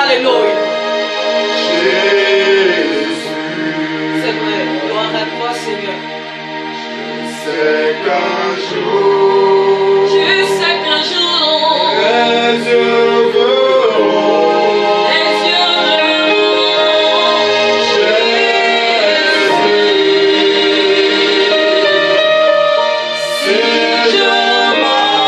Alléluia. Jésus. C'est vrai. Gloire à toi, Seigneur. C'est qu'un jour, Tu sais qu'un jour, les yeux verront Jésus. Si je marche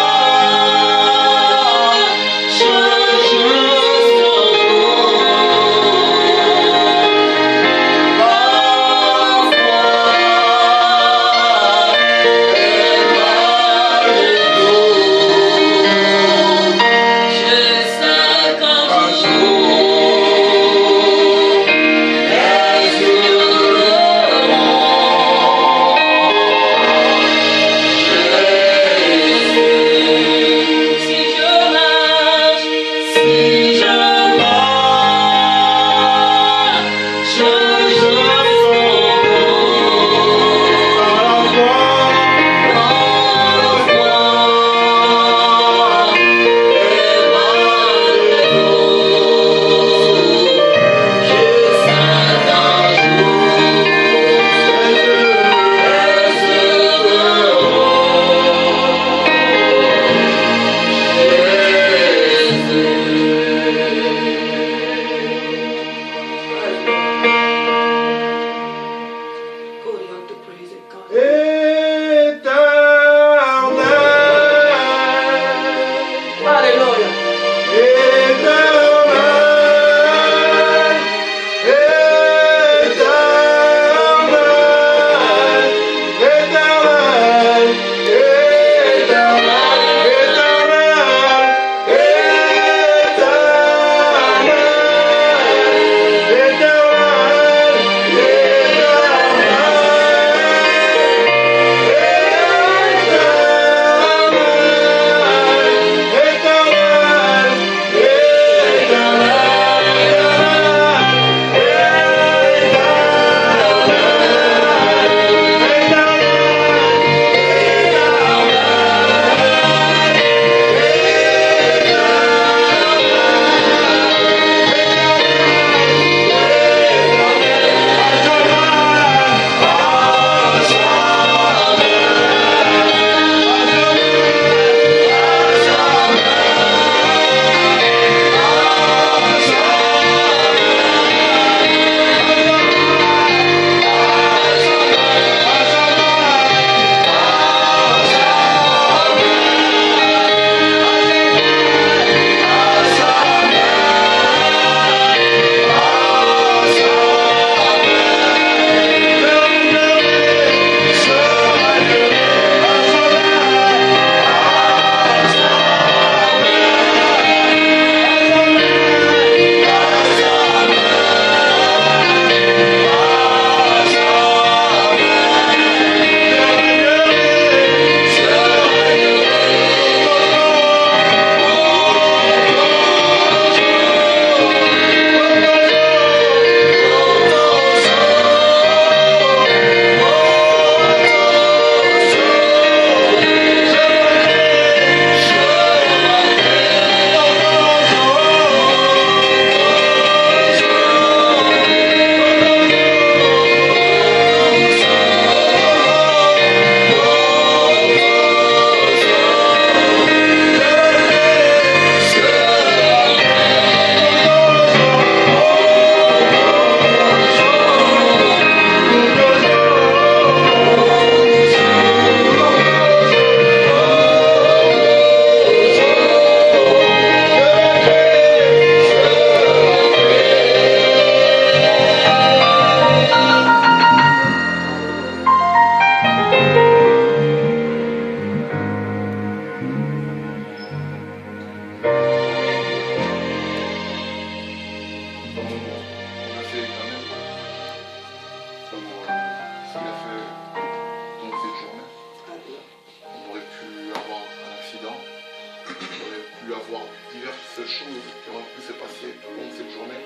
choses qui auraient pu se passer tout au long de cette journée,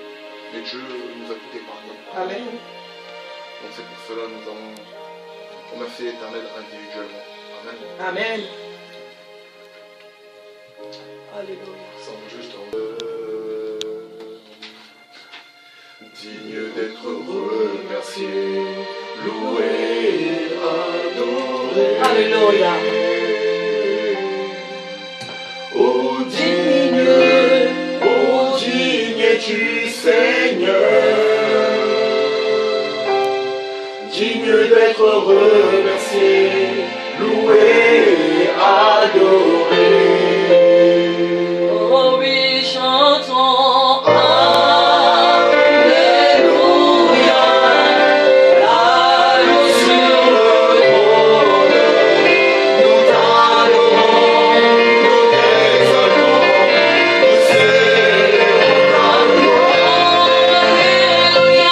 mais Dieu nous a tout épargné. Amen. Donc c'est pour cela que nous allons remercier l'Éternel individuellement. Amen. Amen. Alléluia. Nous sommes juste d'être remercié, loué, adoré. Alléluia. Oh digne es-tu Seigneur, digne d'être remercié, loué, adoré. Oh oui, chantons Alléluia. L'agneau sur le trône, nous t'adorons, nous t'exaltons, nous célébrons ta gloire. Alléluia.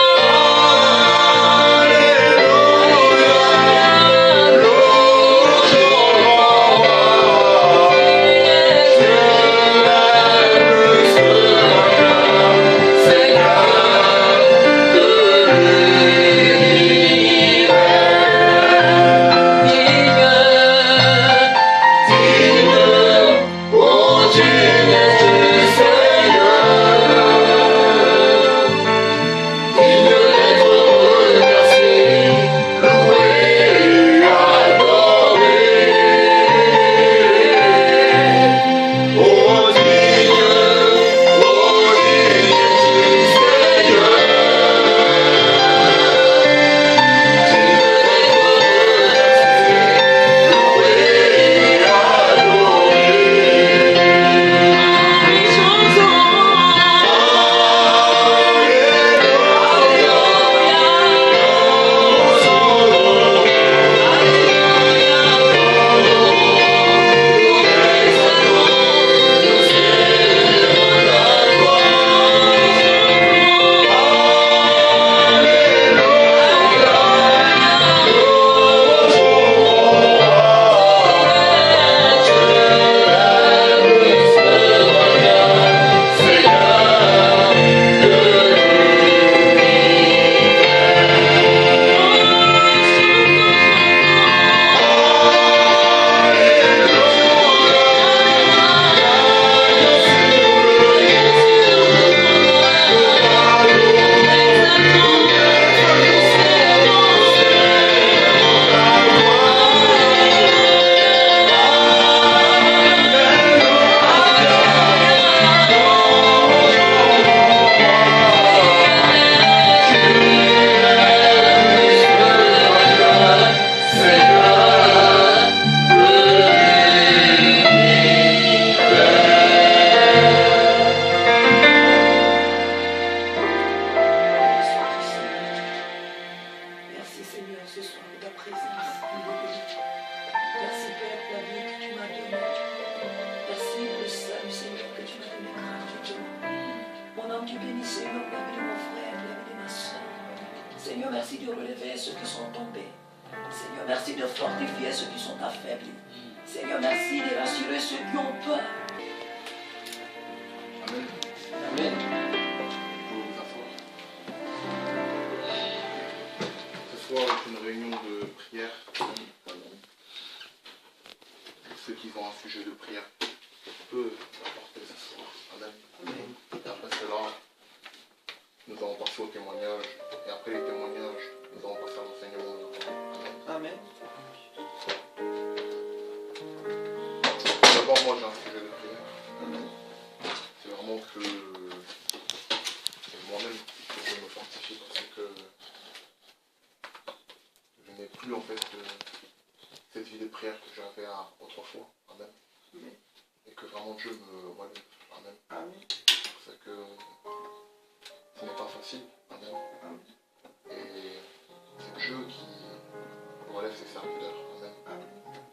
Seigneur, merci de relever ceux qui sont tombés. Seigneur, merci de fortifier ceux qui sont affaiblis. Seigneur, merci de rassurer ceux qui ont peur. Amen. Amen. Vous vous asseoir. Ce soir est une réunion de prière. Ceux qui ont un sujet de prière peuvent apporter ce soir. Amen. Et après cela, nous allons passer au témoignage. Et après les témoignages, nous allons passer à l'enseignement de la parole. Amen. D'abord, moi j'ai un sujet de prière. C'est vraiment que c'est moi-même que je me fortifie parce que je n'ai plus en fait cette vie de prière que j'avais autrefois. Amen. Et que vraiment Dieu me relève. Amen. C'est que ce n'est pas facile. Amen. Et c'est Dieu qui relève ses serviteurs. Amen.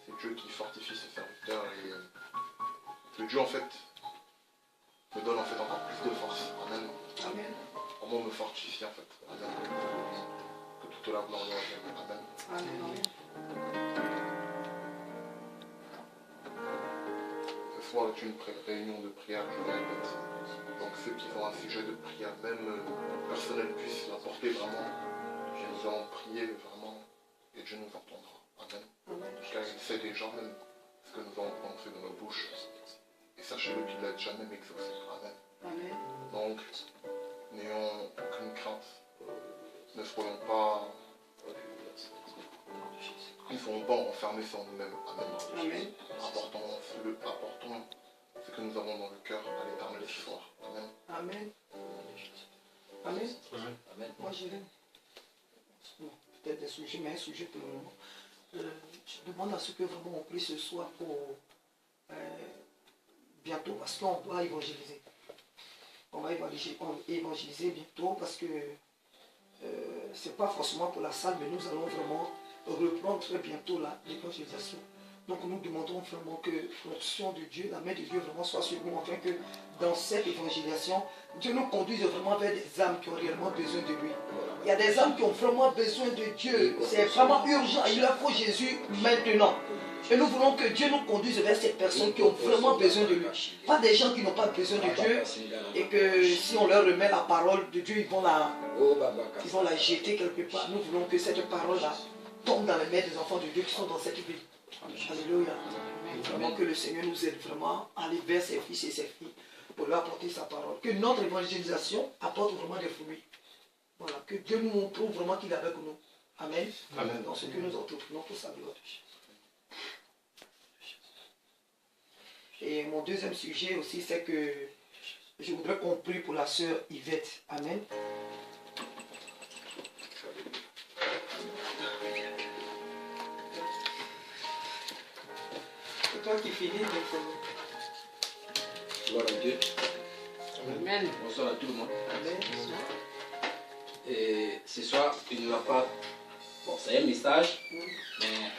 C'est Dieu qui fortifie ses serviteurs et que Dieu en fait me donne en fait encore plus de force. Amen. Vraiment me fortifie en fait. Amen. Que toute la gloire lui revienne. Amen. Ce soir est une réunion de prière, je le répète. Donc ceux qui ont un sujet de prière, même personnel, puissent l'apporter vraiment. Et nous allons prier vraiment et Dieu nous entendra. Amen. Car il sait déjà même ce que nous allons prononcer de nos bouches. Et sachez-le qu'il l'a déjà même exaucé. Amen. Donc, n'ayons aucune crainte ne soyons pas, ne soyons pas enfermés sur nous-mêmes. Amen. Amen. Apportons ce que nous avons dans le cœur à l'Éternel ce soir. Amen. Amen. Amen. Amen. Moi, j'irai. Bon, peut-être des sujets, mais un sujet pour le moment. Je demande à ce que vraiment on prie ce soir pour bientôt, parce qu'on doit évangéliser. On va évangéliser bientôt parce que c'est pas forcément pour la salle, mais nous allons vraiment reprendre très bientôt l'évangélisation. Donc nous demandons vraiment que l'onction de Dieu, la main de Dieu vraiment soit sur nous, afin que dans cette évangélisation, Dieu nous conduise vraiment vers des âmes qui ont réellement besoin de lui. Il y a des âmes qui ont vraiment besoin de Dieu. C'est vraiment urgent. Il leur faut Jésus maintenant. Et nous voulons que Dieu nous conduise vers ces personnes qui ont vraiment besoin de lui. Pas des gens qui n'ont pas besoin de Dieu et que si on leur remet la parole de Dieu, ils vont la jeter quelque part. Nous voulons que cette parole-là tombe dans les mains des enfants de Dieu qui sont dans cette ville. Alléluia. Vraiment que le Seigneur nous aide vraiment à aller vers ses fils et ses filles pour leur apporter sa parole. Que notre évangélisation apporte vraiment des fruits. Voilà. Que Dieu nous prouve vraiment qu'il est avec nous. Amen. Amen. Dans ce que nous entreprenons pour sa gloire. Et mon deuxième sujet aussi, c'est que je voudrais qu'on prie pour la sœur Yvette. Amen. C'est toi qui finis donc. Gloire à Dieu. Amen. Bonsoir à tout le monde. Amen. Et ce soir, il n'y aura pas... Bon, c'est un message, mais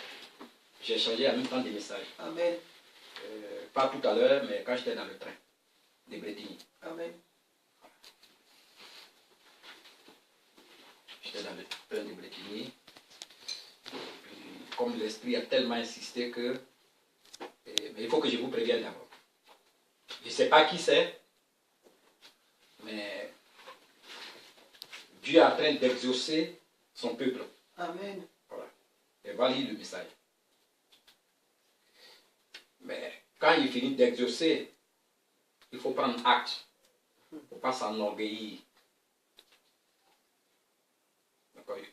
j'ai changé en même temps des messages. Amen. Pas tout à l'heure, mais quand j'étais dans le train de Bretigny. Amen. J'étais dans le train de Bretigny. Comme l'esprit a tellement insisté que... Mais il faut que je vous prévienne d'abord. Je ne sais pas qui c'est, mais Dieu est en train d'exaucer son peuple. Amen. Voilà. Et va lire le message. Mais quand il finit d'exaucer, il faut prendre acte. Il ne faut pas s'enorgueillir.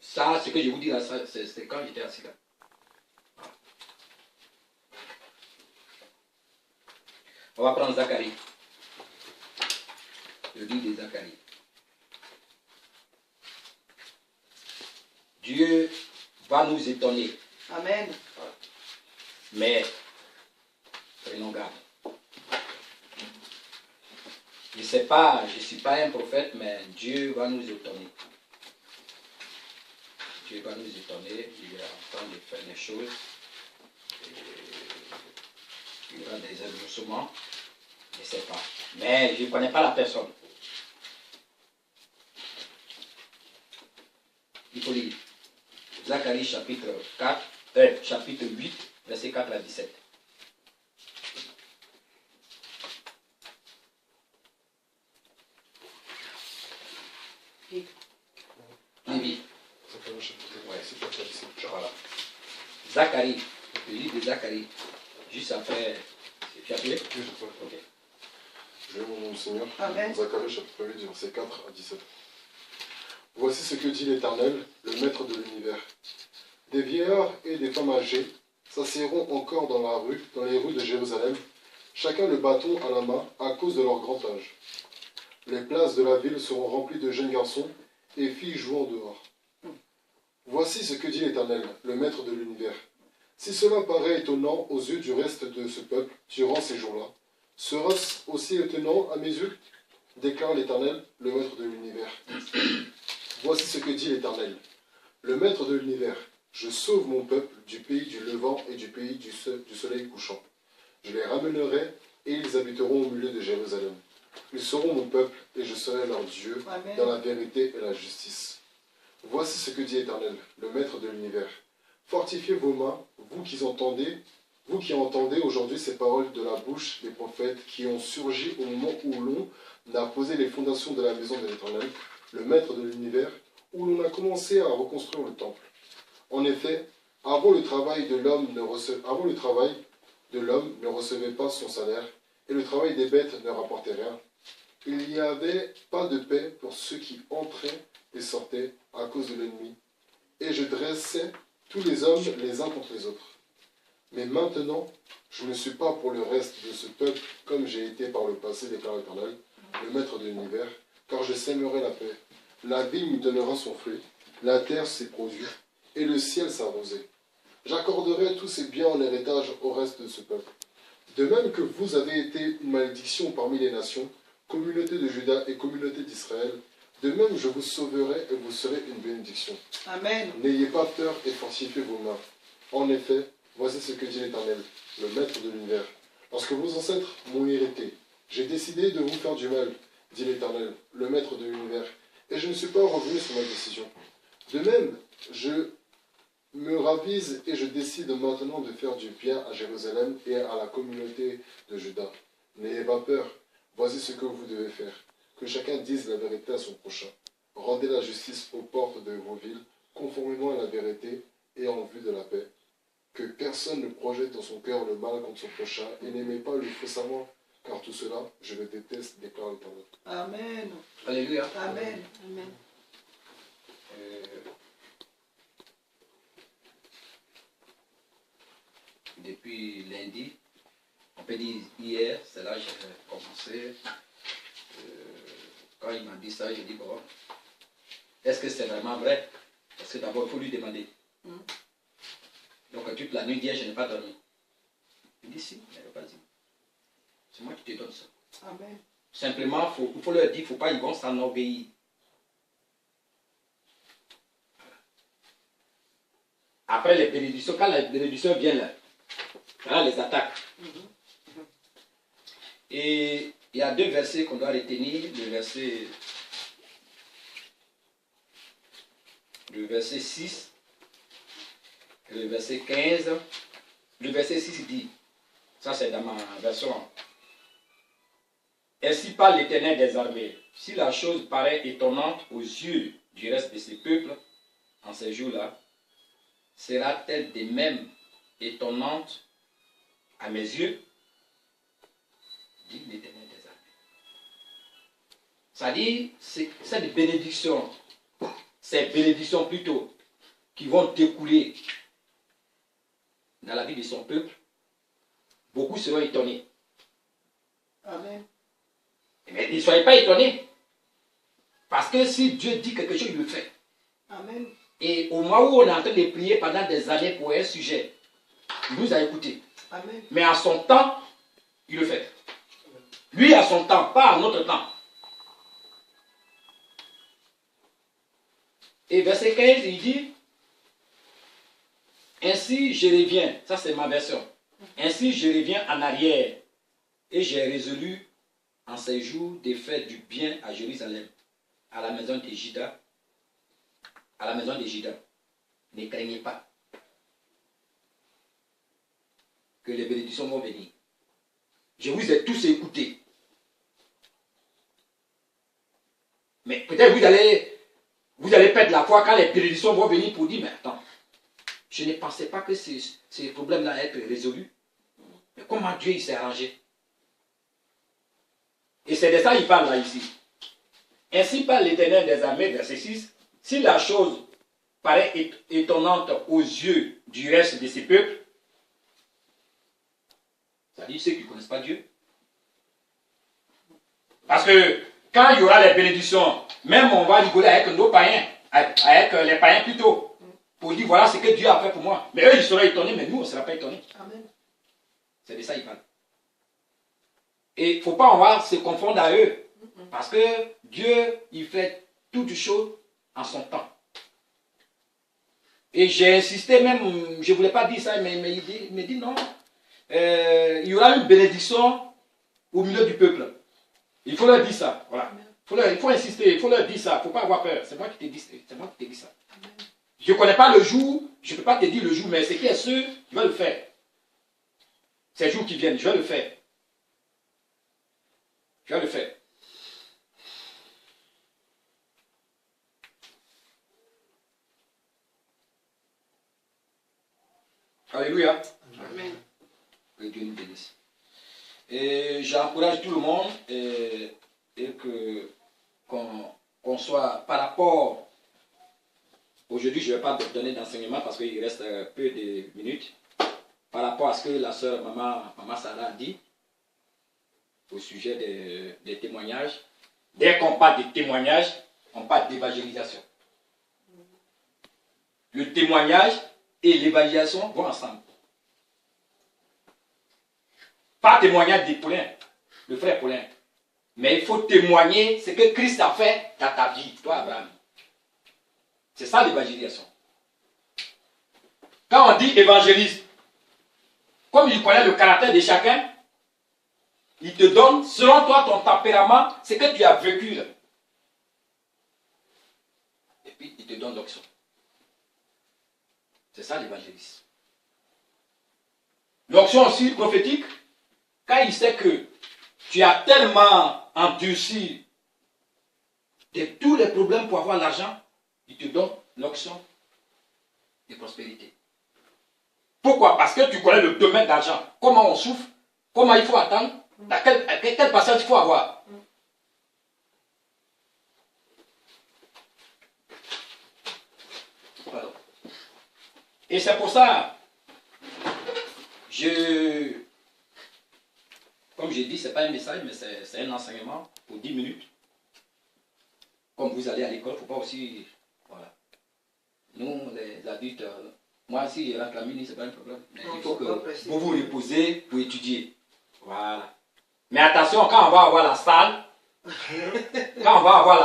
Ça, ce que je vous dis là, c'est quand j'étais assis là. Voilà. On va prendre Zacharie. Le livre de Zacharie. Dieu va nous étonner. Amen. Mais, prenons garde. Je ne sais pas, je ne suis pas un prophète, mais Dieu va nous étonner. Dieu va nous étonner, il est en train de faire des choses. Il y aura des exaucements, je ne sais pas. Mais je ne connais pas la personne. Il faut lire. Zacharie chapitre 8, verset 4 à 17. Oui. Voilà. Zacharie, le livre de Zacharie, juste après. Tu as appelé? Oui, je peux. Ok. Je vais mon nom du Seigneur. Amen. Zacharie chapitre 8, verset 4 à 17. Voici ce que dit l'Éternel, le Maître de l'univers. Des vieillards et des femmes âgées s'assiéront encore dans les rues de Jérusalem, chacun le bâton à la main à cause de leur grand âge. Les places de la ville seront remplies de jeunes garçons et filles jouant dehors. Voici ce que dit l'Éternel, le Maître de l'univers. Si cela paraît étonnant aux yeux du reste de ce peuple durant ces jours-là, sera-ce aussi étonnant à mes yeux? Déclare l'Éternel, le Maître de l'univers. Voici ce que dit l'Éternel, le Maître de l'univers. Je sauve mon peuple du pays du levant et du pays du soleil couchant. Je les ramènerai et ils habiteront au milieu de Jérusalem. Ils seront mon peuple et je serai leur Dieu Amen. dans la vérité et la justice. Voici ce que dit l'Éternel, le Maître de l'univers. Fortifiez vos mains, vous qui entendez aujourd'hui ces paroles de la bouche des prophètes qui ont surgi au moment où l'on a posé les fondations de la maison de l'Éternel, le Maître de l'univers, où l'on a commencé à reconstruire le temple. En effet, avant le travail de l'homme ne recevait pas son salaire, et le travail des bêtes ne rapportait rien. Il n'y avait pas de paix pour ceux qui entraient et sortaient à cause de l'ennemi. Et je dressais tous les hommes les uns contre les autres. Mais maintenant, je ne suis pas pour le reste de ce peuple comme j'ai été par le passé, déclare l'Éternel, le maître de l'univers, car je sèmerai la paix. La vigne donnera son fruit, la terre ses produits, et le ciel sa rosée. J'accorderai tous ces biens en héritage au reste de ce peuple. De même que vous avez été une malédiction parmi les nations, communauté de Juda et communauté d'Israël, de même je vous sauverai et vous serez une bénédiction. Amen. N'ayez pas peur et fortifiez vos mains. En effet, voici ce que dit l'Éternel, le maître de l'univers. Lorsque vos ancêtres m'ont irrité, j'ai décidé de vous faire du mal, dit l'Éternel, le maître de l'univers, et je ne suis pas revenu sur ma décision. De même, je me ravise et je décide maintenant de faire du bien à Jérusalem et à la communauté de Juda. N'ayez pas peur, voici ce que vous devez faire. Que chacun dise la vérité à son prochain. Rendez la justice aux portes de vos villes, conformément à la vérité et en vue de la paix. Que personne ne projette dans son cœur le mal contre son prochain et n'aimez pas le faux savant, car tout cela, je le déteste, déclare l'Éternel. Amen. Alléluia. Amen. Amen. Depuis lundi, on peut dire hier, c'est là que j'ai commencé. Quand il m'a dit ça, j'ai dit bon, est-ce que c'est vraiment vrai? Parce que d'abord, il faut lui demander. Donc toute la nuit d'hier, je n'ai pas dormi. Il dit si, mais vas-y. C'est moi qui te donne ça. Amen. Simplement, il faut leur dire, il ne faut pas, ils vont s'enorgueillir. Après les bénédictions, quand les bénédictions viennent là, voilà les attaques. Et il y a deux versets qu'on doit retenir, le verset 6 et le verset 15. Le verset 6 dit, ça c'est dans ma version, ainsi parle l'Éternel des armées, si la chose paraît étonnante aux yeux du reste de ces peuples, en ces jours-là, sera-t-elle de même étonnante à mes yeux, dit l'Éternel des armées. C'est-à-dire, c'est des bénédictions, ces bénédictions plutôt, qui vont découler dans la vie de son peuple, beaucoup seront étonnés. Amen. Mais ne soyez pas étonnés, parce que si Dieu dit quelque chose, il le fait. Amen. Et au moment où on est en train de prier pendant des années pour un sujet, il nous a écoutés. Amen. Mais à son temps, il le fait. Lui à son temps, pas à notre temps. Et verset 15, il dit, ainsi je reviens, ça c'est ma version, ainsi je reviens en arrière, et j'ai résolu en ces jours de faire du bien à Jérusalem, à la maison de Juda, Ne craignez pas que les bénédictions vont venir. Je vous ai tous écoutés. Mais peut-être vous allez perdre la foi quand les bénédictions vont venir pour dire, mais attends, je ne pensais pas que ces problèmes-là allaient être résolus. Mais comment Dieu il s'est arrangé? Et c'est de ça qu'il parle là ici. Ainsi parle l'Éternel des armées, verset 6, si la chose paraît étonnante aux yeux du reste de ces peuples, c'est-à-dire ceux qui ne connaissent pas Dieu. Parce que quand il y aura les bénédictions, même on va rigoler avec nos païens, avec les païens plutôt, pour dire voilà ce que Dieu a fait pour moi. Mais eux, ils seraient étonnés, mais nous, on ne sera pas étonnés. Amen. C'est de ça qu'il parle. Et il ne faut pas on va se confondre à eux. Parce que Dieu, il fait toutes choses en son temps. Et j'ai insisté même, je ne voulais pas dire ça, mais il me dit non. Il y aura une bénédiction au milieu du peuple. Il faut leur dire ça. Voilà. Il faut insister, il faut leur dire ça. Il ne faut pas avoir peur. C'est moi qui te dis ça. Amen. Je ne connais pas le jour, je ne peux pas te dire le jour, mais ce qui est sûr, je vais le faire. Ces jours qui viennent, je vais le faire. Je vais le faire. Alléluia. Amen. Que Dieu nous bénisse. Et j'encourage tout le monde et que qu'on soit par rapport, aujourd'hui je ne vais pas donner d'enseignement parce qu'il reste peu de minutes, par rapport à ce que la sœur Maman Sarah a dit au sujet des témoignages. Dès qu'on parle de témoignages, on parle d'évangélisation. Le témoignage et l'évangélisation vont ensemble. Pas témoignage de Paulin, le frère Paulin. Mais il faut témoigner ce que Christ a fait dans ta vie, toi Abraham. C'est ça l'évangélisation. Quand on dit évangéliste, comme il connaît le caractère de chacun, il te donne, selon toi, ton tempérament, ce que tu as vécu. Là. Et puis, il te donne l'option. C'est ça l'évangélisme. L'option aussi prophétique, quand il sait que tu as tellement endurci de tous les problèmes pour avoir l'argent, il te donne l'option de prospérité. Pourquoi? Parce que tu connais le domaine d'argent. Comment on souffre, comment il faut attendre, quelle patience il faut avoir. Pardon. Et c'est pour ça, comme j'ai dit, ce n'est pas un message, mais c'est un enseignement pour 10 minutes. Comme vous allez à l'école, il ne faut pas aussi... Voilà. Nous, les adultes, moi, si je rentre la mine, ce n'est pas un problème. Mais il faut que vous vous reposez pour étudier. Voilà. Mais attention, quand on va avoir la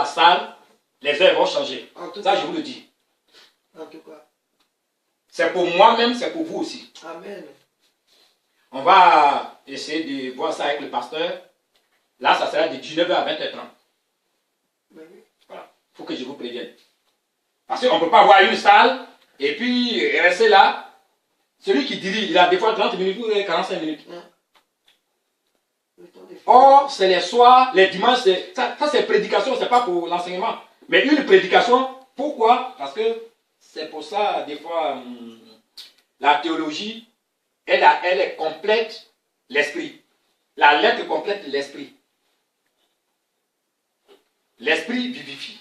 salle, les heures vont changer. Ça, je vous le dis. En tout cas. C'est pour moi-même, c'est pour vous aussi. Amen. On va essayer de voir ça avec le pasteur. Là, ça sera de 19h à 20h30. Voilà. Il faut que je vous prévienne. Parce qu'on ne peut pas avoir une salle et puis rester là. Celui qui dirige, il a des fois 30 minutes ou 45 minutes. Or, c'est les soirs, les dimanches, ça c'est prédication, c'est pas pour l'enseignement. Mais une prédication, pourquoi? Parce que c'est pour ça, des fois, la théologie, elle complète l'esprit. La lettre complète l'esprit. L'esprit vivifie.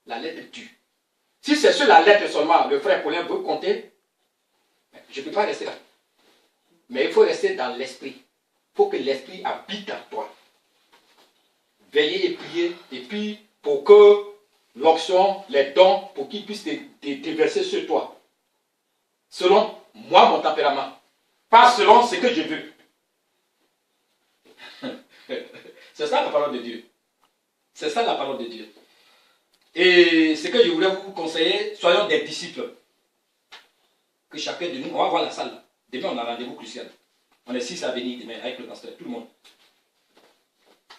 La lettre tue. Si c'est sur la lettre seulement, le frère Paulin veut compter, je ne peux pas rester là. Mais il faut rester dans l'esprit. Il faut que l'esprit habite en toi. Veillez et priez, et puis pour que l'onction, les dons, pour qu'ils puissent te déverser sur toi. Selon moi, mon tempérament. Pas selon ce que je veux. C'est ça la parole de Dieu. C'est ça la parole de Dieu. Et ce que je voulais vous conseiller, soyons des disciples. Que chacun de nous, on va voir la salle. Demain, on a un rendez-vous crucial. On est 6 à venir demain avec le pasteur, tout le monde.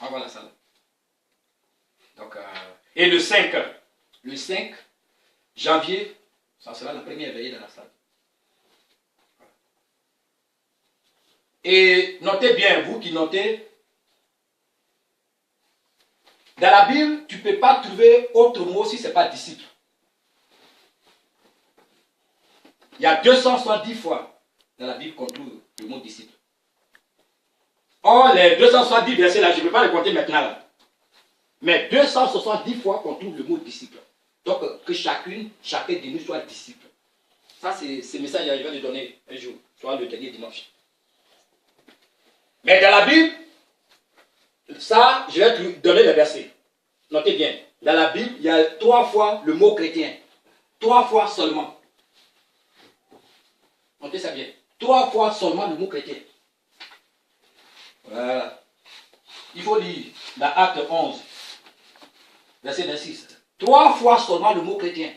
On va voir la salle. Donc, et le 5 janvier, ça sera la première veillée dans la salle. Et notez bien, vous qui notez, dans la Bible, tu ne peux pas trouver autre mot si ce n'est pas disciple. Il y a 270 fois dans la Bible qu'on trouve le mot disciple. Or, les 270 versets là, je ne peux pas les compter maintenant là. Mais 270 fois qu'on trouve le mot disciple. Donc, que chacun de nous soit disciple. Ça, c'est ce message que je vais lui donner un jour, soit le dernier dimanche. Mais dans la Bible, ça, je vais te donner les versets. Notez bien. Dans la Bible, il y a 3 fois le mot chrétien. 3 fois seulement. Notez ça bien. 3 fois seulement le mot chrétien. Voilà. Il faut lire dans Acte 11, verset 26. 3 fois seulement le mot chrétien.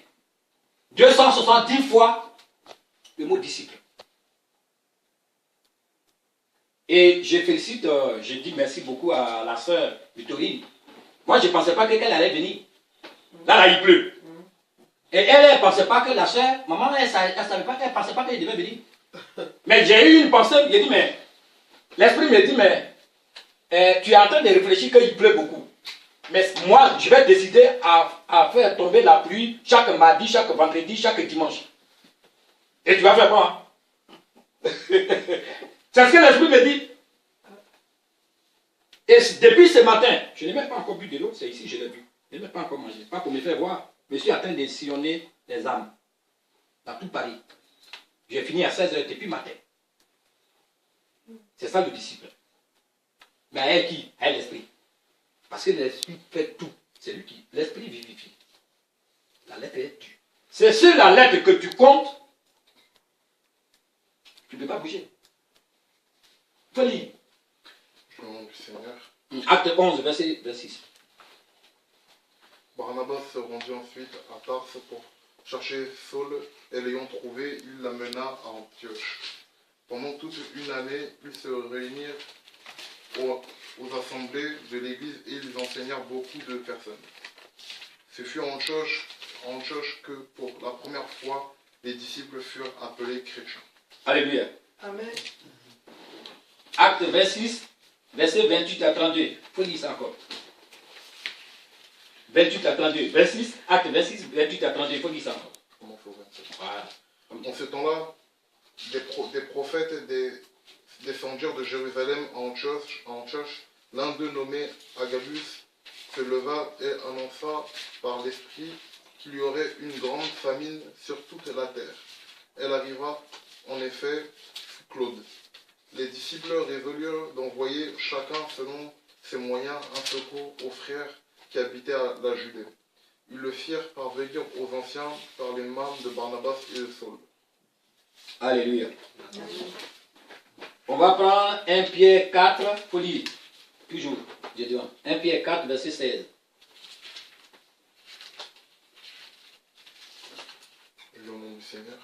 270 fois le mot disciple. Et je félicite, je dis merci beaucoup à la sœur Victorine. Moi, je ne pensais pas qu'elle allait venir. Là, il pleut. Et elle ne pensait pas que la sœur, maman, elle ne savait pas qu'elle ne pensait pas qu'elle devait venir. Mais j'ai eu une pensée, j'ai dit, mais l'esprit me dit, mais tu es en train de réfléchir qu'il pleut beaucoup. Mais moi, je vais décider à faire tomber la pluie chaque mardi, chaque vendredi, chaque dimanche. Et tu vas faire quoi? C'est ce que l'esprit me dit. Et depuis ce matin, je n'ai même pas encore bu de l'eau, c'est ici, je l'ai bu. Je n'ai même pas encore mangé. Pas pour me faire voir. Je suis en train de sillonner les âmes. Dans tout Paris. J'ai fini à 16h depuis matin. C'est ça le disciple. Mais elle qui? Elle l'esprit. Parce que l'esprit fait tout. C'est lui qui. L'esprit vivifie. La lettre est tue. C'est sur la lettre que tu comptes. Tu ne peux pas bouger. Il faut lire. Au nom du Seigneur. Acte 11, verset 26. Barnabas se rendit ensuite à Tarse pour chercher Saul, et l'ayant trouvé, il l'amena à Antioche. Pendant toute une année, ils se réunirent aux assemblées de l'église et ils enseignèrent beaucoup de personnes. Ce fut en Antioche que, pour la première fois, les disciples furent appelés chrétiens. Alléluia. Amen. Acte 26, verset 28 à 32. Il faut lire ça encore. 28 à 32. 26, acte 26, 28 à 32. Il faut lire ça encore. Comment faut 27? Voilà. En ce temps-là, des prophètes descendirent de Jérusalem à Antioche. L'un d'eux, nommé Agabus, se leva et annonça par l'Esprit qu'il y aurait une grande famine sur toute la terre. Elle arriva en effet sous Claude. Les disciples résolurent d'envoyer chacun selon ses moyens un secours aux frères qui habitaient à la Judée. Ils le firent parvenir aux anciens par les mains de Barnabas et de Saul. Alléluia. On va prendre 1 Pierre 4, il faut lire. Toujours, je dis 1 Pierre 4, verset 16. Et au nom du Seigneur.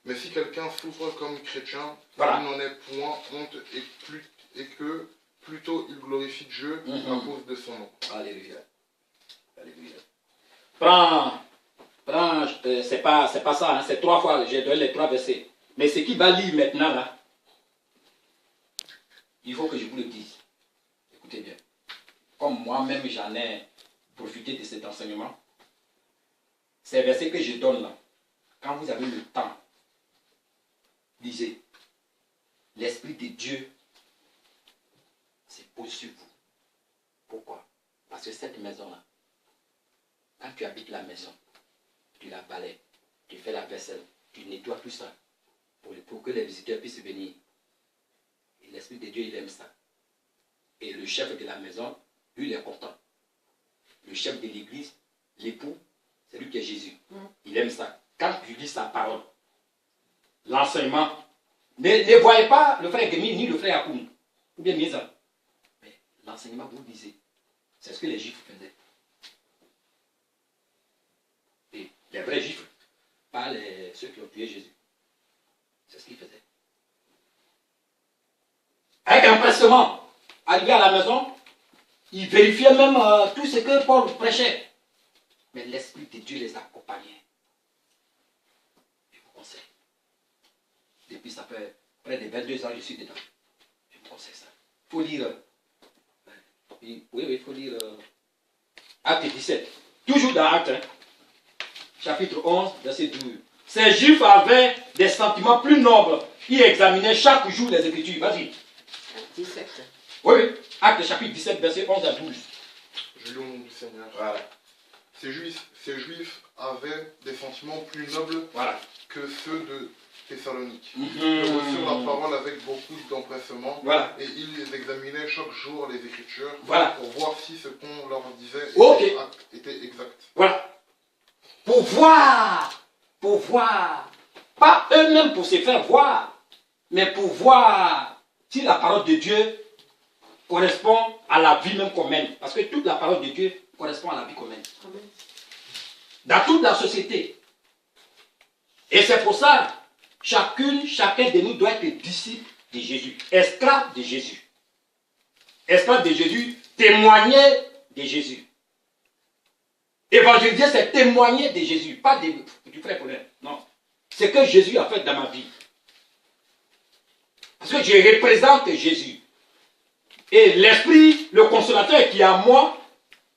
Mais si quelqu'un souffre comme chrétien, Voilà. il n'en est point honte et que plutôt il glorifie Dieu à cause de son nom. Alléluia. Alléluia. Prends, c'est pas ça, hein, c'est 3 fois, j'ai donné les 3 versets. Mais ce qui va lire maintenant là, il faut que je vous le dise. Écoutez bien. Comme moi-même j'en ai profité de cet enseignement, ces versets que je donne là, quand vous avez le temps, lisez. L'Esprit de Dieu se pose sur vous. Pourquoi? Parce que cette maison-là, quand tu habites la maison, tu la balaies, tu fais la vaisselle, tu nettoies tout ça pour que les visiteurs puissent venir. Et l'Esprit de Dieu, il aime ça. Et le chef de la maison, lui, il est content. Le chef de l'église, l'époux, c'est lui qui est Jésus. Il aime ça. Quand tu lis sa parole, l'enseignement, ne voyez pas le frère Gemi ni le frère Akoum, ou bien Miesa. Mais l'enseignement, vous lisez. C'est ce que les Juifs faisaient. Et les vrais Juifs, pas ceux qui ont tué Jésus. C'est ce qu'ils faisaient. Avec empressement, arrivé à la maison, ils vérifiaient même tout ce que Paul prêchait. Mais l'Esprit de Dieu les accompagnait. Je vous conseille. Depuis ça fait près de 22 ans que je suis dedans. Je vous conseille ça. Il faut lire. Oui, il faut lire Acte 17. Toujours dans Acte, hein, chapitre 11, verset 12. Ces Juifs avaient des sentiments plus nobles. Ils examinaient chaque jour les Écritures. Vas-y. 17. Oui. Acte chapitre 17, verset 11 à 12. Je lis au nom du Seigneur. Voilà. Ces Juifs avaient des sentiments plus nobles Voilà. que ceux de Thessalonique. Mhm. Ils reçurent la parole avec beaucoup d'empressement. Voilà. Et ils examinaient chaque jour les Écritures Voilà. pour voir si ce qu'on leur disait Ok. était exact. Voilà. Pour voir. Pas eux-mêmes pour se faire voir, mais pour voir si la parole de Dieu correspond à la vie même qu'on mène. Parce que toute la parole de Dieu correspond à la vie qu'on mène. Amen. Dans toute la société. Et c'est pour ça, chacun de nous doit être disciple de Jésus, esclave de Jésus. Esclave de Jésus, témoigner de Jésus. Évangéliser, c'est témoigner de Jésus, pas du frère Paulin. Non. C'est ce que Jésus a fait dans ma vie. Parce que je représente Jésus. Et l'Esprit, le consolateur qui est en moi,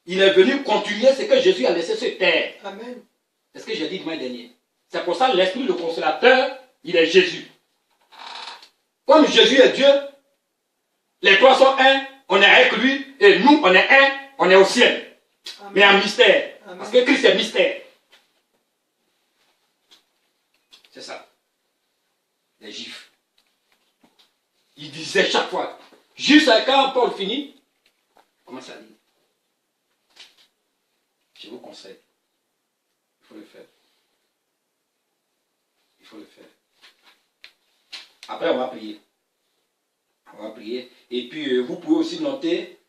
il est venu continuer ce que Jésus a laissé sur terre. Amen. C'est ce que j'ai dit dimanche dernier. C'est pour ça que l'Esprit, le consolateur, il est Jésus. Comme Jésus est Dieu, les trois sont un, on est avec lui, et nous, on est un, on est au ciel. Amen. Mais en mystère. Amen. Parce que Christ est mystère. C'est ça. Les Juifs. Ils disaient chaque fois, jusqu'à quand Paul finit, commence à lire. Je vous conseille. Il faut le faire. Il faut le faire. Après, on va prier. On va prier. Et puis, vous pouvez aussi noter,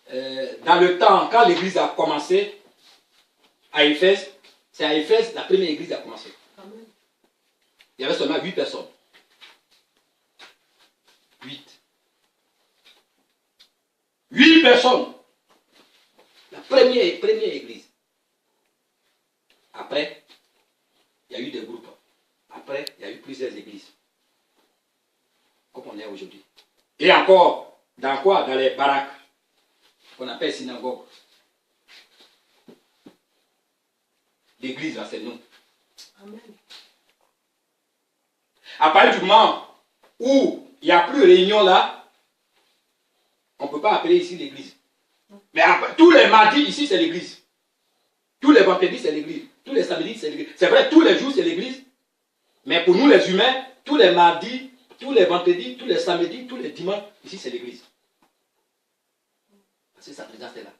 dans le temps, quand l'église a commencé, à Éphèse, c'est à Éphèse, la première église a commencé. Amen. Il y avait seulement 8 personnes. 8. 8 personnes. La première église. Après, il y a eu des groupes. Après, il y a eu plusieurs églises. Comme on est aujourd'hui. Et encore, dans quoi? Dans les baraques. Qu'on appelle synagogue. L'église, là, c'est nous. Amen. À partir du moment où il n'y a plus de réunion là, on ne peut pas appeler ici l'église. Mais après, tous les mardis, ici, c'est l'église. Tous les vendredis, c'est l'église. Tous les samedis, c'est l'église. C'est vrai, tous les jours, c'est l'église. Mais pour nous, les humains, tous les mardis, tous les vendredis, tous les samedis, tous les dimanches, ici, c'est l'église. Parce que sa présence est là.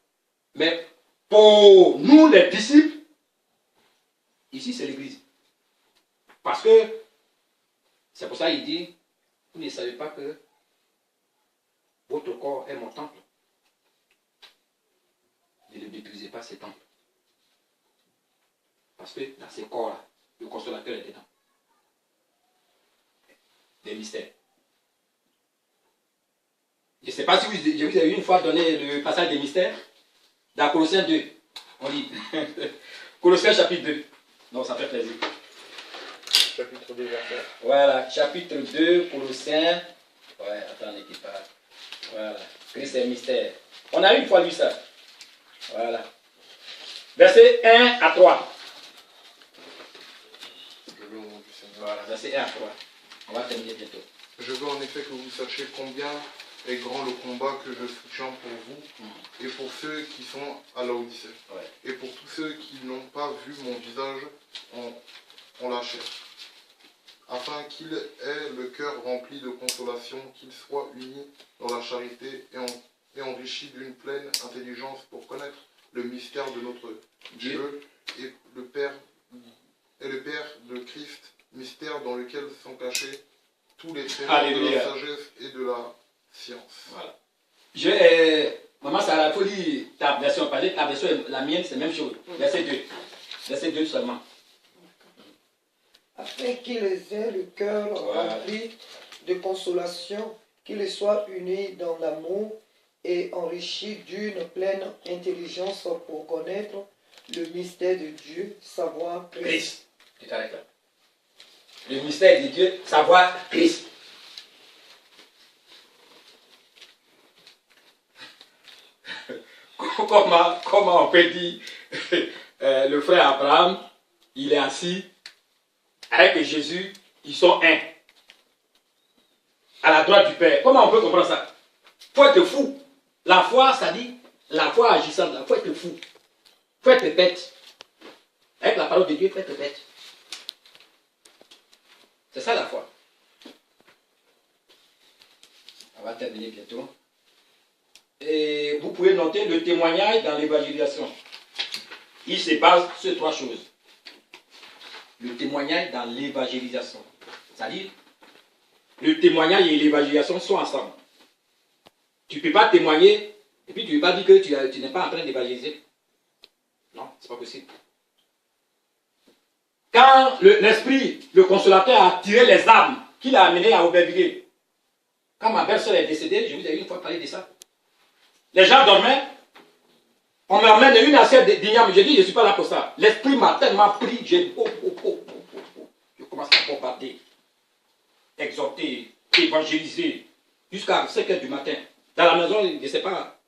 Mais pour nous, les disciples, ici, c'est l'église. Parce que, c'est pour ça qu'il dit, vous ne savez pas que votre corps est mon temple. Ne le détruisez pas, ces temples. Parce que dans ces corps-là, le consolateur est dedans. Des mystères. Je ne sais pas si je vous ai une fois donné le passage des mystères. Dans Colossiens 2, on lit. Colossiens chapitre 2. Non, ça fait plaisir. Chapitre 2, verset. Voilà, chapitre 2, Colossiens. Ouais, attendez qu'il parle. Voilà, Christ est mystère. On a une fois lu ça. Voilà. Verset 1 à 3. Je veux au nom du Seigneur. Voilà, verset 1 à 3. On va terminer bientôt. Je veux en effet que vous sachiez combien est grand le combat que je soutiens pour vous et pour ceux qui sont à Laodicée. Ouais. Et pour tous ceux qui n'ont pas vu mon visage en la chair. Afin qu'il ait le cœur rempli de consolation, qu'il soit uni dans la charité et enrichi d'une pleine intelligence pour connaître le mystère de notre Dieu et le Père de Christ, mystère dans lequel sont cachés tous les trésors de la sagesse et de la science. Voilà. Maman Sarah, il faut lire ta version, parce que ta version, la mienne, c'est la même chose. Verset 2. Verset 2 seulement. Afin qu'ils aient le cœur rempli de consolation, qu'ils soient unis dans l'amour et enrichis d'une pleine intelligence pour connaître le mystère de Dieu, savoir Christ. Tu t'arrêtes là. Le mystère de Dieu, savoir Christ. Comment on peut dire le frère Abraham, il est assis avec Jésus, ils sont un. À la droite du Père. Comment on peut comprendre ça? Il faut être fou. La foi, ça dit, la foi agissante, il faut être fou. Il faut être bête. Avec la parole de Dieu, il faut être bête. C'est ça la foi. On va terminer bientôt. Et vous pouvez noter le témoignage dans l'évangélisation. Il se passe sur 3 choses. Le témoignage dans l'évangélisation. C'est-à-dire, le témoignage et l'évangélisation sont ensemble. Tu ne peux pas témoigner et puis tu ne peux pas dire que tu n'es pas en train d'évangéliser. Non, ce n'est pas possible. Quand l'Esprit, le consolateur, a tiré les âmes qu'il a amenées à Aubervilliers, quand ma belle-sœur est décédée, je vous ai une fois parlé de ça. Les gens dormaient, on me ramène une assiette d'igname. J'ai dit, je ne suis pas là pour ça. L'Esprit m'a tellement pris, je commence à bombarder, exhorter, évangéliser, jusqu'à 5 h du matin. Dans la maison, je ne sais pas,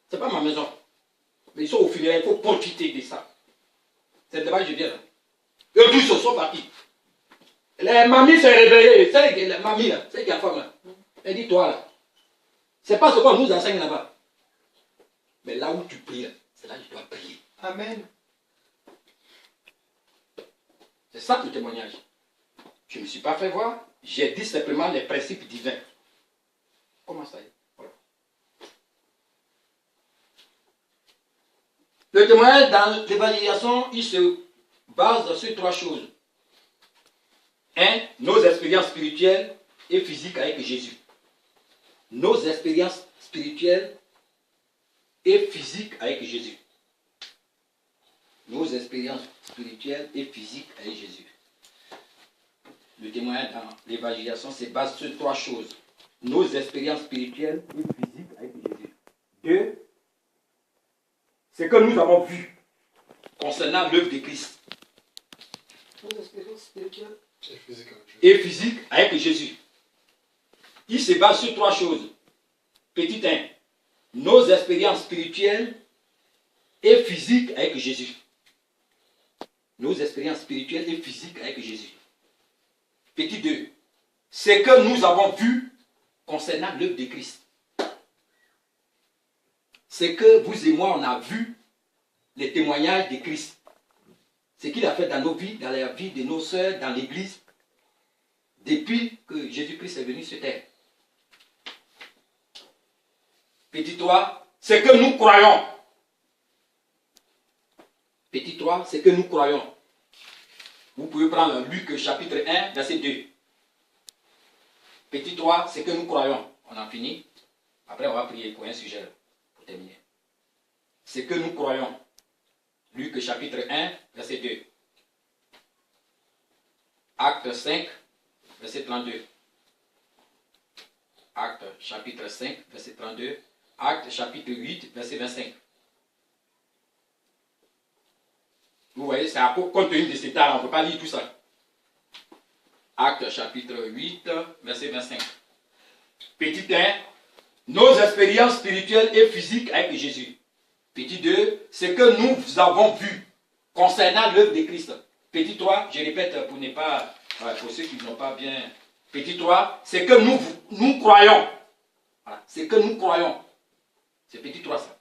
ce n'est pas ma maison. Mais ils sont au funérailles, il faut profiter de ça. C'est le débat que je viens là. Eux tous se sont partis. Les mamies s'est réveillée. C'est les mamies là, c'est qui a femme là. Elle dit, toi là, C'est pas ce qu'on nous enseigne là-bas. Mais là où tu pries, c'est là que tu dois prier. Amen. C'est ça le témoignage. Je ne me suis pas fait voir. J'ai dit simplement les principes divins. Comment ça y est? Voilà. Le témoignage dans l'évangélisation, il se base sur 3 choses. 1. Nos expériences spirituelles et physiques avec Jésus. Nos expériences spirituelles et physiques avec Jésus. Nos expériences spirituelles et physiques avec Jésus. Le témoignage dans l'évangélisation se base sur 3 choses. Nos expériences spirituelles et physiques avec Jésus. 2. Ce que nous avons vu concernant l'œuvre de Christ. Nos expériences spirituelles Et physiques avec Jésus. Il se base sur 3 choses. Petit 1. Nos expériences spirituelles et physiques avec Jésus. Nos expériences spirituelles et physiques avec Jésus. Petit 2. Ce que nous avons vu concernant l'œuvre de Christ. C'est que vous et moi, on a vu les témoignages de Christ. Ce qu'il a fait dans nos vies, dans la vie de nos sœurs, dans l'église, depuis que Jésus-Christ est venu sur terre. Petit 3, c'est que nous croyons. Petit 3, c'est que nous croyons. Vous pouvez prendre Luc chapitre 1, verset 2. Petit 3, c'est que nous croyons. On a fini. Après, on va prier pour un sujet, pour terminer. C'est que nous croyons. Luc chapitre 1, verset 2. Acte 5, verset 32. Acte chapitre 5, verset 32. Acte chapitre 8, verset 25. Vous voyez, c'est à compte tenu de cet temps, on ne peut pas lire tout ça. Acte chapitre 8, verset 25. Petit 1, nos expériences spirituelles et physiques avec Jésus. Petit 2, ce que nous avons vu concernant l'œuvre de Christ. Petit 3, je répète pour ne pas, pour ceux qui n'ont pas bien. Petit 3, c'est que nous croyons. Voilà, c'est que nous croyons. C'est petit 3 ça.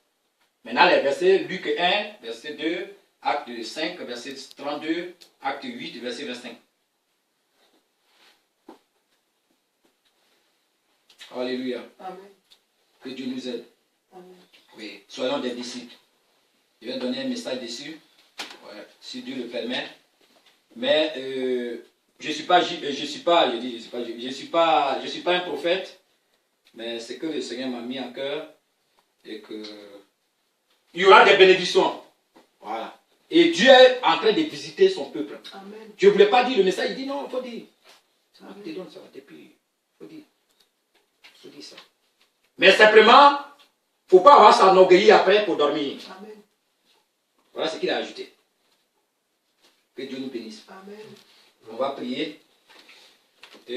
Maintenant les versets, Luc 1, verset 2, Acte 5, verset 32, Acte 8, verset 25. Alléluia. Amen. Que Dieu nous aide. Amen. Oui, soyons des disciples. Je vais donner un message dessus, ouais, si Dieu le permet. Mais je suis pas un prophète, mais c'est que le Seigneur m'a mis en cœur et que il y aura des bénédictions. Voilà. Et Dieu est en train de visiter son peuple. Amen. Je ne voulais pas dire le message, il dit non, il faut dire. Ça te donne ça, et puis il faut dire. Il faut dire ça. Mais simplement, il ne faut pas avoir s'enorgueillir après pour dormir. Amen. Voilà ce qu'il a ajouté. Que Dieu nous bénisse. Amen. On va prier.